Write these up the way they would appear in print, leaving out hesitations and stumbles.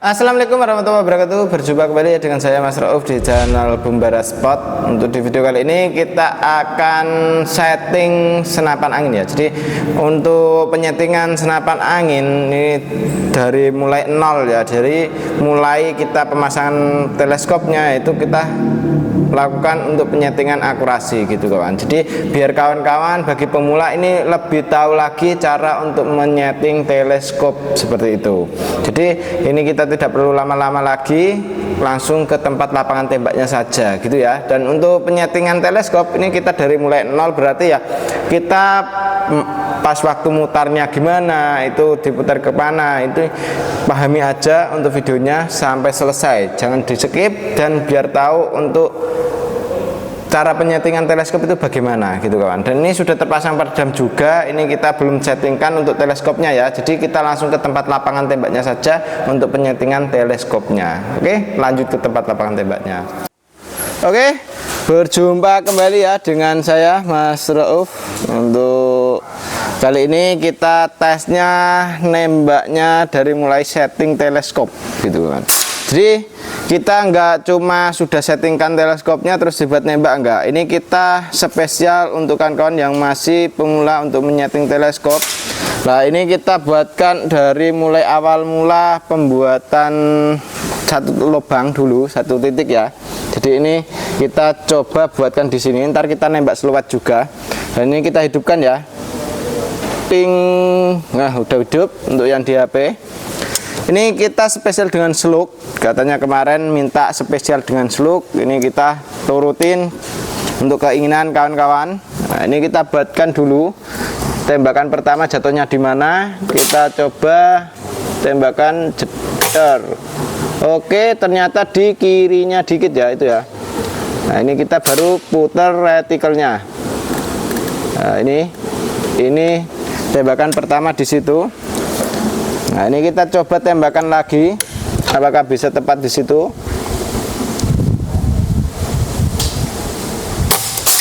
Assalamualaikum warahmatullahi wabarakatuh. Berjumpa kembali dengan saya Mas Rauf di channel Bumbara Spot. Untuk di video kali ini kita akan setting senapan angin ya. Jadi untuk penyetingan senapan angin ini dari mulai nol ya. Dari mulai kita pemasangan teleskopnya itu kita lakukan untuk penyetingan akurasi gitu kawan. Jadi biar kawan-kawan bagi pemula ini lebih tahu lagi cara untuk menyeting teleskop seperti itu. Jadi ini kita tidak perlu lama-lama lagi, langsung ke tempat lapangan tembaknya saja gitu ya. Dan untuk penyetingan teleskop ini kita dari mulai nol, berarti ya kita pas waktu mutarnya gimana, itu diputar ke mana, itu pahami aja untuk videonya sampai selesai, jangan di skip, dan biar tahu untuk cara penyetingan teleskop itu bagaimana gitu kawan. Dan ini sudah terpasang peredam juga, ini kita belum settingkan untuk teleskopnya ya. Jadi kita langsung ke tempat lapangan tembaknya saja untuk penyetingan teleskopnya. Oke, lanjut ke tempat lapangan tembaknya. Oke, berjumpa kembali ya dengan saya Mas Rauf. Untuk kali ini kita tesnya nembaknya dari mulai setting teleskop gitu kan. Jadi kita nggak cuma sudah settingkan teleskopnya terus dibuat nembak, enggak. Ini kita spesial untuk kawan-kawan yang masih pemula untuk menyeting teleskop. Nah, ini kita buatkan dari mulai awal mula pembuatan satu lubang dulu, satu titik ya. Jadi ini kita coba buatkan di sini. Ntar kita nembak seluat juga. Dan ini kita hidupkan ya. Ping. Nah, udah hidup untuk yang di HP. Ini kita spesial dengan slug. Katanya kemarin minta spesial dengan slug. Ini kita turutin untuk keinginan kawan-kawan. Nah, ini kita buatkan dulu. Tembakan pertama jatuhnya di mana? Kita coba tembakan jedar. Oke, ternyata di kirinya dikit ya itu ya. Nah, ini kita baru putar retikelnya. Nah, ini tembakan pertama di situ. Nah, ini kita coba tembakan lagi, apakah bisa tepat di situ.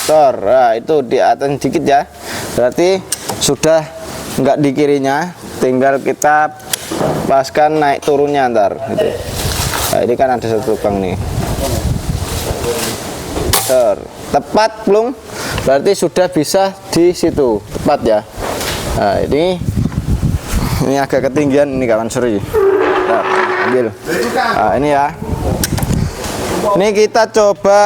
Nah, itu di atas dikit ya, berarti sudah nggak di kirinya, tinggal kita paskan naik turunnya ntar gitu. Nah, ini kan ada satu lubang nih. Tepat belum? Berarti sudah bisa di situ, tepat ya. Nah, ini agak ketinggian ini kawan, sorry. Nah, ambil. Nah, ini ya. Ini kita coba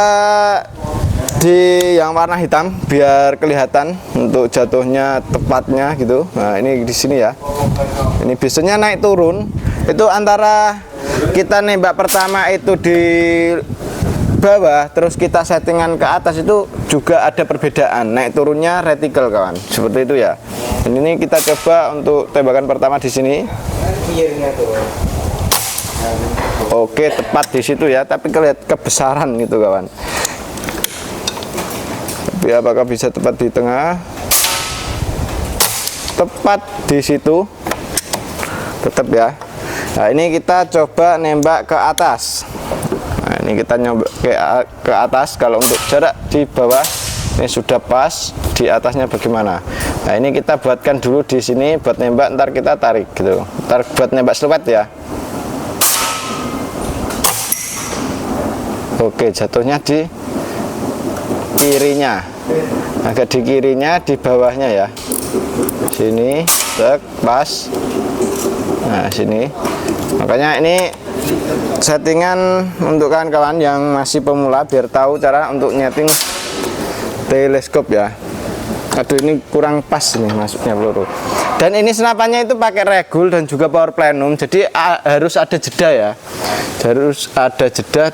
di yang warna hitam biar kelihatan untuk jatuhnya tepatnya gitu. Nah, ini di sini ya. Ini biasanya naik turun. Itu antara kita nembak pertama itu di bawah terus kita settingan ke atas itu juga ada perbedaan naik turunnya retikel kawan, seperti itu ya. Dan ini kita coba untuk tembakan pertama di sini. Oke, tepat di situ ya, tapi kelihatan kebesaran gitu kawan. Tapi apakah bisa tepat di tengah? Tepat di situ. Tetap ya. Nah, ini kita coba nembak ke atas. Nah, ini kita nyoba ke atas. Kalau untuk jarak di bawah ini sudah pas, di atasnya bagaimana? Nah, ini kita buatkan dulu di sini buat nembak, ntar kita tarik gitu. Ntar buat nembak seluat ya. Oke, jatuhnya di kirinya, agak di kirinya, di bawahnya ya. Sini, tek, pas. Nah, sini. Makanya ini settingan untuk kawan-kawan yang masih pemula biar tahu cara untuk nyeting teleskop ya. Aduh, ini kurang pas nih masuknya peluru. Dan ini senapannya itu pakai regul dan juga power plenum, jadi harus ada jeda ya. Harus ada jeda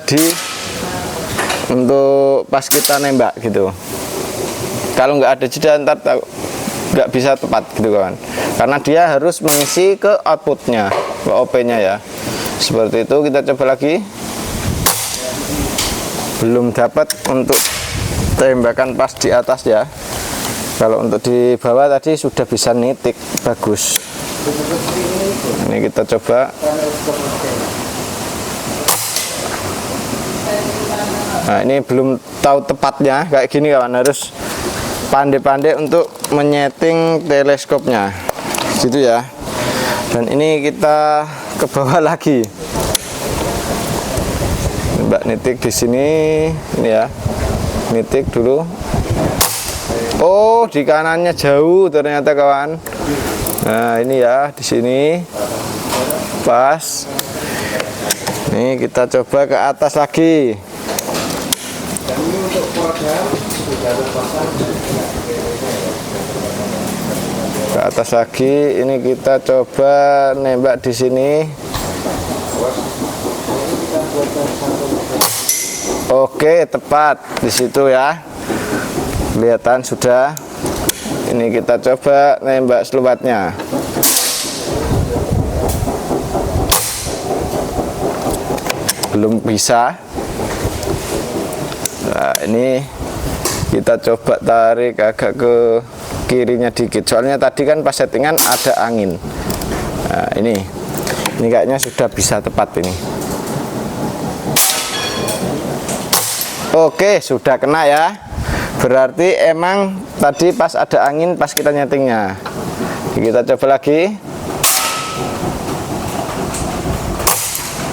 untuk pas kita nembak gitu. Kalau nggak ada jeda ntar nggak bisa tepat gitu kawan. Karena dia harus mengisi ke outputnya, ke OP-nya ya. Seperti itu. Kita coba lagi. Belum dapat untuk tembakan pas di atas ya. Kalau untuk di bawah tadi sudah bisa nitik bagus. Ini kita coba. Nah, ini belum tahu tepatnya kayak gini kawan, harus pandai-pandai untuk menyeting teleskopnya gitu ya. Dan ini kita ke bawah lagi. Mbak nitik di sini, ini ya, nitik dulu. Oh, di kanannya jauh ternyata kawan. Nah ini ya, di sini pas. Nih kita coba ke atas lagi. Ke atas lagi, ini kita coba nembak di sini. Oke, tepat di situ ya. Kelihatan sudah. Ini kita coba nembak seluatnya. Belum bisa. Nah, ini kita coba tarik agak ke kirinya dikit. Soalnya tadi kan pas settingan ada angin. Nah, ini kayaknya sudah bisa tepat ini. Oke, sudah kena ya. Berarti emang tadi pas ada angin pas kita nyetingnya. Kita coba lagi.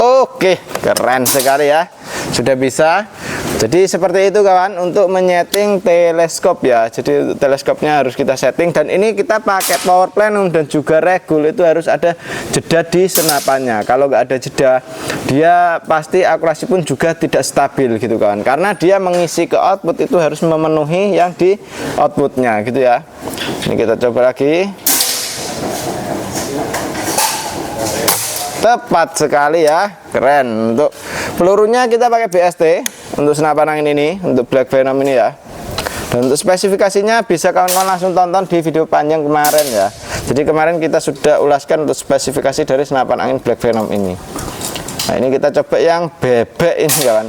Oke, keren sekali ya. Sudah bisa. Jadi seperti itu kawan untuk menyeting teleskop ya. Jadi teleskopnya harus kita setting, dan ini kita pakai power plenum dan juga regul, itu harus ada jeda di senapannya. Kalau nggak ada jeda, dia pasti akurasi pun juga tidak stabil gitu kawan. Karena dia mengisi ke output itu harus memenuhi yang di outputnya gitu ya. Ini kita coba lagi. Tepat sekali ya, keren. Untuk pelurunya kita pakai BST untuk senapan angin ini, untuk Black Venom ini ya. Dan untuk spesifikasinya bisa kawan-kawan langsung tonton di video panjang kemarin ya. Jadi kemarin kita sudah ulaskan untuk spesifikasi dari senapan angin Black Venom ini. Nah ini kita coba yang bebek ini kawan,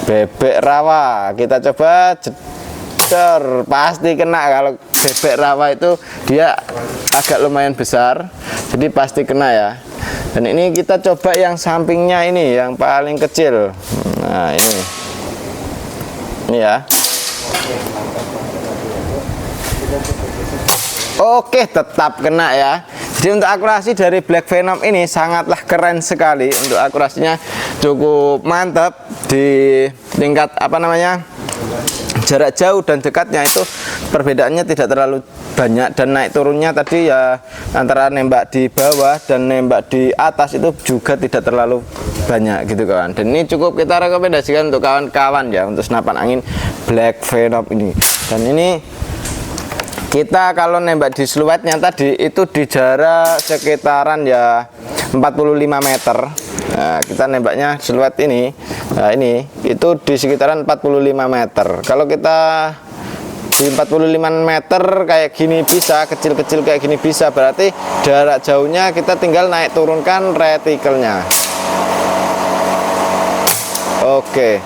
bebek rawa. Kita coba jedor, pasti kena. Kalau bebek rawa itu dia agak lumayan besar, jadi pasti kena ya. Dan ini kita coba yang sampingnya ini, yang paling kecil. Nah ini ya. Oke, tetap kena ya. Jadi untuk akurasi dari Black Venom ini sangatlah keren sekali. Untuk akurasinya cukup mantap di tingkat apa namanya, jarak jauh dan dekatnya itu perbedaannya tidak terlalu banyak, dan naik turunnya tadi ya antara nembak di bawah dan nembak di atas itu juga tidak terlalu banyak gitu kawan. Dan ini cukup kita rekomendasikan untuk kawan-kawan ya, untuk senapan angin Black Venom ini. Dan ini kita kalau nembak di siluetnya tadi itu di jarak sekitaran ya 45 meter. Nah, kita nembaknya siluet ini, nah ini itu di sekitaran 45 meter. Kalau kita di 45 meter kayak gini bisa, kecil-kecil kayak gini bisa, berarti jarak jauhnya kita tinggal naik turunkan retikelnya. Oke,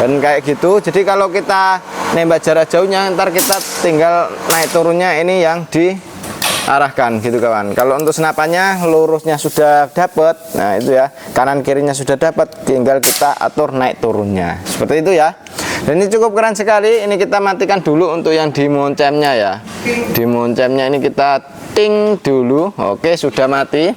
dan kayak gitu. Jadi kalau kita nembak jarak jauhnya, ntar kita tinggal naik turunnya ini yang diarahkan gitu kawan. Kalau untuk senapannya lurusnya sudah dapat, nah itu ya, kanan kirinya sudah dapat, tinggal kita atur naik turunnya seperti itu ya. Dan ini cukup keren sekali. Ini kita matikan dulu untuk yang di moncemnya ya. Di moncemnya ini kita ting dulu. Oke, sudah mati.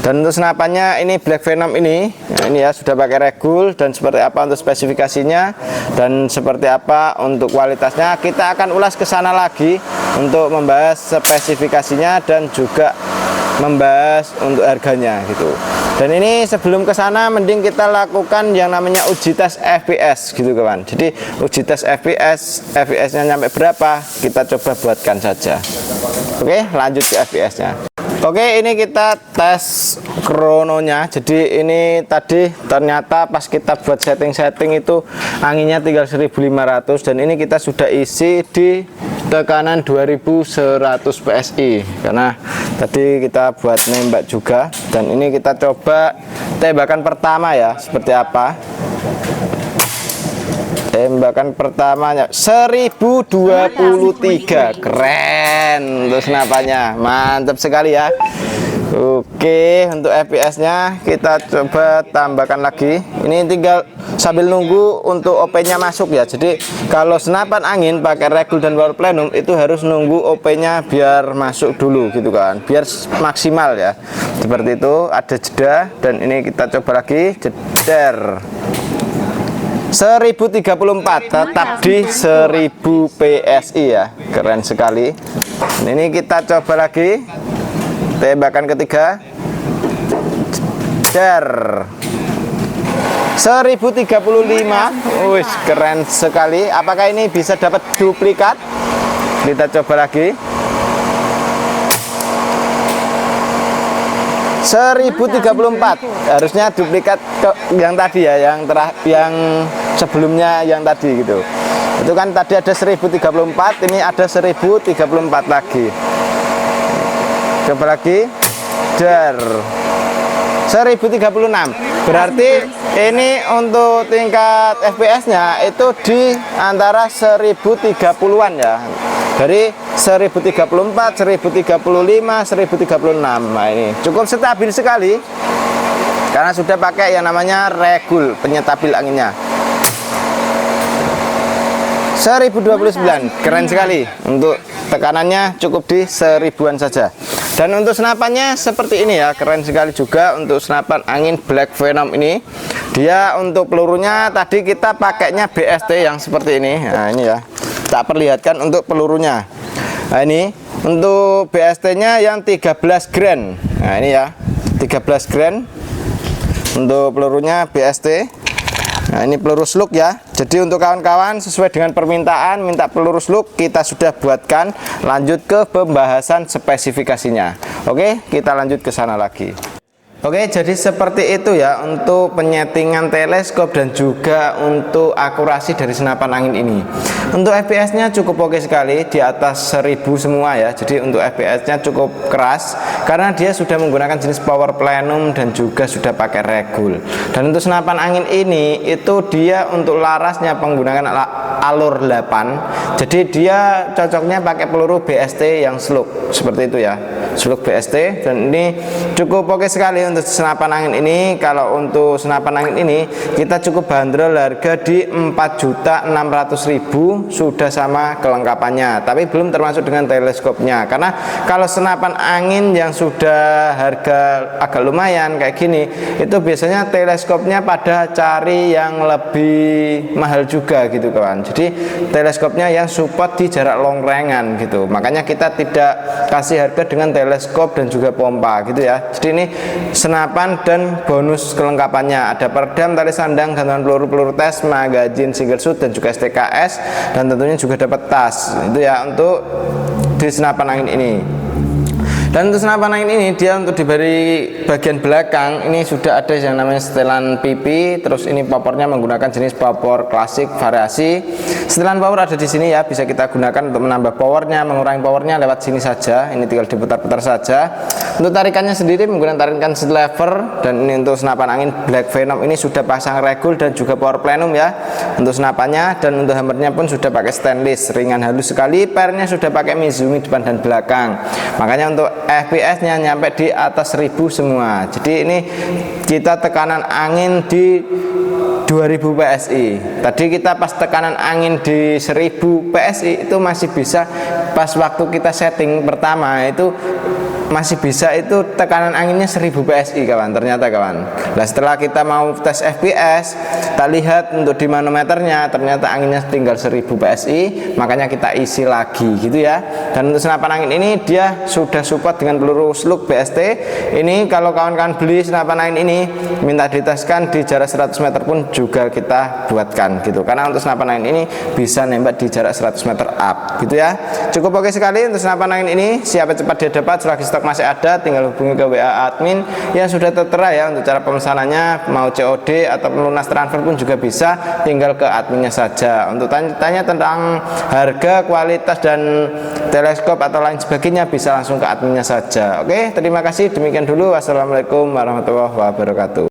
Dan untuk senapannya ini Black Venom ini, nah ini ya sudah pakai regul, dan seperti apa untuk spesifikasinya dan seperti apa untuk kualitasnya kita akan ulas ke sana lagi untuk membahas spesifikasinya dan juga membahas untuk harganya gitu. Dan ini sebelum ke sana mending kita lakukan yang namanya uji tes FPS gitu kawan. Jadi uji tes FPS-nya nyampe berapa kita coba buatkan saja. Oke, lanjut ke FPS-nya. Oke, ini kita tes krononya. Jadi ini tadi ternyata pas kita buat setting itu anginnya tinggal 1500, dan ini kita sudah isi di tekanan 2100 PSI karena tadi kita buat nembak juga. Dan ini kita coba tembakan pertama ya, seperti apa. Tembakan pertamanya 1023, keren untuk senapannya, mantap sekali ya. Oke, untuk FPS-nya kita coba tambahkan lagi. Ini tinggal sambil nunggu untuk OP-nya masuk ya. Jadi kalau senapan angin pakai regul dan power plenum itu harus nunggu OP-nya biar masuk dulu gitu kan, biar maksimal ya. Seperti itu, ada jeda. Dan ini kita coba lagi jeder. 1034, tetap di 1000 PSI ya, keren sekali. Ini kita coba lagi tembakan ketiga, dar 1035. Wih, keren sekali. Apakah ini bisa dapat duplikat? Kita coba lagi. 1034, harusnya duplikat yang tadi ya, yang sebelumnya yang tadi gitu. Itu kan tadi ada 1034, ini ada 1034 lagi. Coba lagi, dar 1036. Berarti ini untuk tingkat FPS-nya itu di antara 1030-an ya. Dari 1034, 1035, 1036. Nah, ini cukup stabil sekali karena sudah pakai yang namanya regul, penyetabil anginnya. 1029, keren sekali. Untuk tekanannya cukup di 1000-an saja. Dan untuk senapannya seperti ini ya, keren sekali juga untuk senapan angin Black Venom ini. Dia untuk pelurunya tadi kita pakainya BST yang seperti ini. Nah, ini ya. Tak perlihatkan untuk pelurunya. Nah, ini untuk BST-nya yang 13 grain. Nah, ini ya, 13 grain untuk pelurunya BST. Nah, ini peluru slug ya. Jadi untuk kawan-kawan sesuai dengan permintaan minta peluru slug, kita sudah buatkan. Lanjut ke pembahasan spesifikasinya. Oke, kita lanjut ke sana lagi. Oke, jadi seperti itu ya untuk penyetingan teleskop dan juga untuk akurasi dari senapan angin ini. Untuk FPS-nya cukup oke sekali, di atas 1000 semua ya. Jadi untuk FPS-nya cukup keras karena dia sudah menggunakan jenis power plenum dan juga sudah pakai regul. Dan untuk senapan angin ini itu dia untuk larasnya menggunakan alur 8. Jadi dia cocoknya pakai peluru BST yang slug seperti itu ya, slug BST. Dan ini cukup oke sekali untuk senapan angin ini. Kalau untuk senapan angin ini kita cukup bandrol harga di 4.600.000 sudah sama kelengkapannya, tapi belum termasuk dengan teleskopnya. Karena kalau senapan angin yang sudah harga agak lumayan kayak gini, itu biasanya teleskopnya pada cari yang lebih mahal juga gitu kawan. Jadi teleskopnya yang support di jarak long range-an gitu. Makanya kita tidak kasih harga dengan teleskop dan juga pompa gitu ya. Jadi ini senapan dan bonus kelengkapannya, ada peredam, tali sandang, gantungan peluru tes, magazine single shoot dan juga STKS, dan tentunya juga dapat tas itu ya untuk di senapan angin ini. Dan untuk senapan angin ini dia untuk diberi bagian belakang ini sudah ada yang namanya setelan pipi. Terus ini popornya menggunakan jenis popor klasik variasi. Setelan power ada di sini ya, bisa kita gunakan untuk menambah powernya, mengurangi powernya lewat sini saja. Ini tinggal diputar-putar saja. Untuk tarikannya sendiri menggunakan tarikan lever. Dan ini untuk senapan angin Black Venom ini sudah pasang regul dan juga power plenum ya untuk senapannya. Dan untuk hammernya pun sudah pakai stainless, ringan halus sekali. Pernya sudah pakai Mizumi depan dan belakang. Makanya untuk FPS-nya nyampe di atas 1000 semua. Jadi ini kita tekanan angin di 2000 PSI. Tadi kita pas tekanan angin di 1000 PSI itu masih bisa, pas waktu kita setting pertama itu masih bisa itu tekanan anginnya 1000 PSI kawan, ternyata kawan. Nah setelah kita mau tes FPS, kita lihat untuk di manometernya ternyata anginnya tinggal 1000 PSI, makanya kita isi lagi gitu ya. Dan untuk senapan angin ini dia sudah support dengan peluru slug BST. Ini kalau kawan-kawan beli senapan angin ini minta diteskan di jarak 100 meter pun juga kita buatkan gitu, karena untuk senapan angin ini bisa nembak di jarak 100 meter up gitu ya. Cukup oke sekali untuk senapan angin ini, siapa cepat dia dapat. Selagi stok masih ada tinggal hubungi ke WA admin yang sudah tertera ya. Untuk cara pemesanannya mau COD atau lunas transfer pun juga bisa, tinggal ke adminnya saja. Untuk tanya-tanya tentang harga, kualitas dan teleskop atau lain sebagainya bisa langsung ke adminnya saja. Oke, terima kasih, demikian dulu. Wassalamualaikum warahmatullahi wabarakatuh.